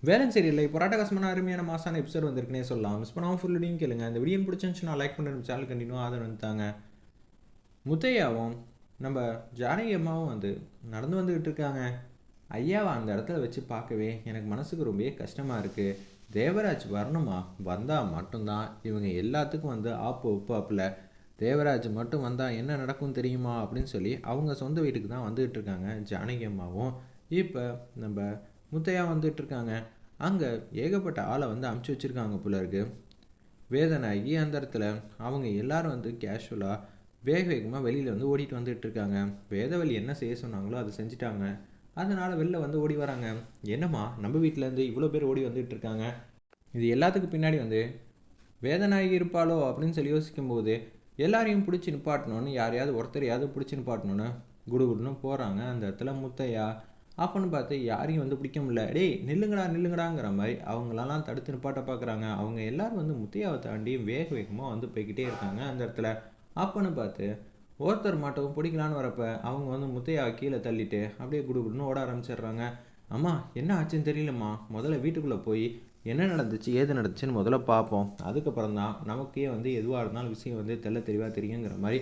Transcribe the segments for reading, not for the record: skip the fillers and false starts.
வேலை சரியில்லை இப்போ ராட்டகாசமான அருமையான மாசான எபிசோட் வந்திருக்குனே சொல்லலாம். மிஸ் பண்ணாமல் ஃபுல் வீடியும் கேளுங்க. இந்த வீடியோ பிடிச்சிருந்துச்சுன்னா லைக் பண்ணுற சேனல் கண்டினியூ ஆதரவு வந்துட்டாங்க. முத்தையாவும் நம்ம ஜானகி அம்மாவும் நடந்து வந்துக்கிட்டு இருக்காங்க. ஐயாவை அந்த இடத்துல வச்சு பார்க்கவே எனக்கு மனசுக்கு ரொம்பவே கஷ்டமாக இருக்குது. தேவராஜ் வரணுமா, வந்தால் மட்டும்தான் இவங்க எல்லாத்துக்கும் ஆப்பு ஒப்பாப்பில். தேவராஜ் மட்டும் வந்தால் என்ன நடக்கும் தெரியுமா அப்படின்னு சொல்லி அவங்க சொந்த வீட்டுக்கு தான் வந்துகிட்டு இருக்காங்க ஜானகி அம்மாவும். இப்போ நம்ம முத்தையா வந்துட்டுருக்காங்க. அங்கே ஏகப்பட்ட ஆளை அமுச்சு வச்சுருக்காங்க போல இருக்கு. வேதனாகி அந்த இடத்துல அவங்க எல்லாரும் கேஷுவலாக வேக வேகமாக வெளியில் ஓடிட்டு வந்துட்டுருக்காங்க. வேதவழி என்ன செய்ய சொன்னாங்களோ அதை செஞ்சுட்டாங்க. அதனால் வெளில ஓடி வராங்க. என்னம்மா நம்ம வீட்டிலேருந்து இவ்வளோ பேர் ஓடி வந்துட்டுருக்காங்க, இது எல்லாத்துக்கும் பின்னாடி வேதனாகி இருப்பாளோ அப்படின்னு சொல்லி யோசிக்கும்போது எல்லாரையும் பிடிச்சி நிப்பாட்டணும்னு யாரையாவது ஒருத்தரையாவது பிடிச்சி நிப்பாட்டணுன்னு குடுகுடுன்னு போகிறாங்க அந்த இடத்துல முத்தையா. அப்போன்னு பார்த்து யாரையும் பிடிக்க முடியல. டேய் நில்லுங்கடாங்கிற மாதிரி அவங்களெல்லாம் தடுத்து நிப்பாட்ட பார்க்குறாங்க. அவங்க எல்லோரும் முத்தையாவை தாண்டி வேக வேகமாக போய்கிட்டே இருக்காங்க அந்த இடத்துல. அப்போன்னு பார்த்து ஒருத்தர் மட்டும் பிடிக்கலான்னு வரப்ப அவங்க முத்தையாவை கீழே தள்ளிட்டு அப்படியே குடுகுடுன்னு ஓட ஆரம்பிச்சிடுறாங்க. அம்மா என்ன ஆச்சுன்னு தெரியலம்மா, முதல்ல வீட்டுக்குள்ளே போய் என்ன நடந்துச்சு ஏது நடந்துச்சுன்னு முதல்ல பார்ப்போம், அதுக்கப்புறம் தான் நமக்கே எதுவாக இருந்தாலும் விஷயம் தெல்ல தெளிவாக தெரியுங்கிற மாதிரி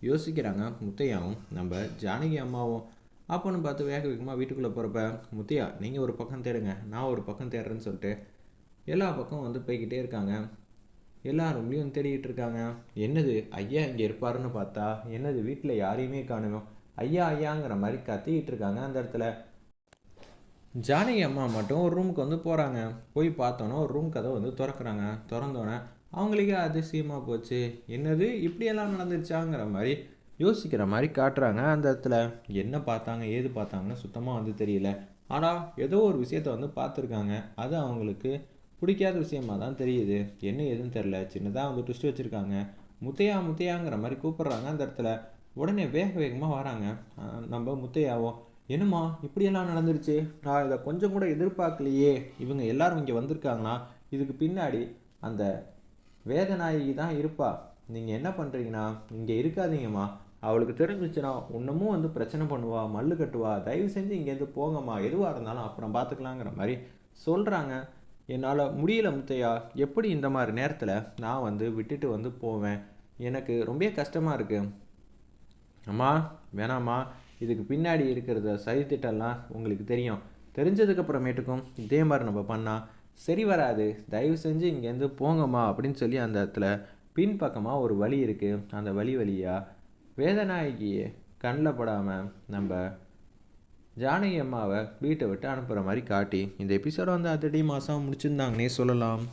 யோசிக்கிறாங்க முத்தையாவும் நம்ம ஜானகி அம்மாவும். அப்போன்னு பார்த்து வேக வேகமாக வீட்டுக்குள்ளே போகிறப்ப முத்தையா நீங்கள் ஒரு பக்கம் தேடுங்க, நான் ஒரு பக்கம் தேடுறேன்னு சொல்லிட்டு எல்லா பக்கம் போய்கிட்டே இருக்காங்க. எல்லாரும்லையும் தேடிக்கிட்டு இருக்காங்க. என்னது ஐயா இங்கே இருப்பாருன்னு பார்த்தா என்னது வீட்டில் யாரையுமே காணுமோ, ஐயாங்கிற மாதிரி கத்திக்கிட்டு இருக்காங்க அந்த இடத்துல. ஜானகி அம்மா மட்டும் ஒரு ரூமுக்கு போகிறாங்க. போய் பார்த்தோன்னா ஒரு ரூம் கதை திறக்கிறாங்க. திறந்தோன்னே அவங்களுக்கே அதிசயமாக போச்சு. என்னது இப்படியெல்லாம் நடந்துருச்சாங்கிற மாதிரி யோசிக்கிற மாதிரி காட்டுறாங்க அந்த இடத்துல. என்ன பார்த்தாங்க ஏது பார்த்தாங்கன்னு சுத்தமாக தெரியல. ஆனால் ஏதோ ஒரு விஷயத்த பார்த்துருக்காங்க. அது அவங்களுக்கு பிடிக்காத விஷயமா தான் தெரியுது. என்ன ஏதுன்னு தெரில. சின்னதாக ட்விஸ்ட் வச்சுருக்காங்க. முத்தையாங்கிற மாதிரி கூப்பிட்றாங்க அந்த இடத்துல. உடனே வேக வேகமாக வராங்க நம்ம முத்தையாவும். என்னம்மா இப்படியெல்லாம் நடந்துருச்சு, நான் இதை கொஞ்சம் கூட எதிர்பார்க்கலையே. இவங்க எல்லாரும் இங்கே வந்திருக்காங்கன்னா இதுக்கு பின்னாடி அந்த வேதநாயகி தான் இருப்பா. நீங்கள் என்ன பண்ணுறீங்கன்னா இங்கே இருக்காதீங்கம்மா, அவளுக்கு தெரிஞ்சிச்சுன்னா இன்னமும் பிரச்சனை பண்ணுவா, மல்லு கட்டுவா, தயவு செஞ்சு இங்கேருந்து போங்கம்மா, எதுவாக இருந்தாலும் அப்புறம் பார்த்துக்கலாங்கிற மாதிரி சொல்கிறாங்க. என்னால் முடியல முத்தையா, எப்படி இந்த மாதிரி நேரத்தில் நான் விட்டுட்டு போவேன், எனக்கு ரொம்ப கஷ்டமாக இருக்குது. அம்மா வேணாம்மா, இதுக்கு பின்னாடி இருக்கிறத சதித்திட்டெல்லாம் உங்களுக்கு தெரியும். தெரிஞ்சதுக்கப்புறமேட்டுக்கும் இதே மாதிரி நம்ம பண்ணால் சரி வராது, தயவு செஞ்சு இங்கேருந்து போங்கம்மா அப்படின்னு சொல்லி அந்த இடத்துல பின்பக்கமாக ஒரு வழி இருக்குது. அந்த வழியாக வேதநாயகியை கண்ணில் படாமல் நம்ம ஜானகி அம்மாவை வீட்டை விட்டு அனுப்புகிற மாதிரி காட்டி இந்த எபிசோட 30 மாதம் முடிச்சிருந்தாங்கன்னே சொல்லலாம்.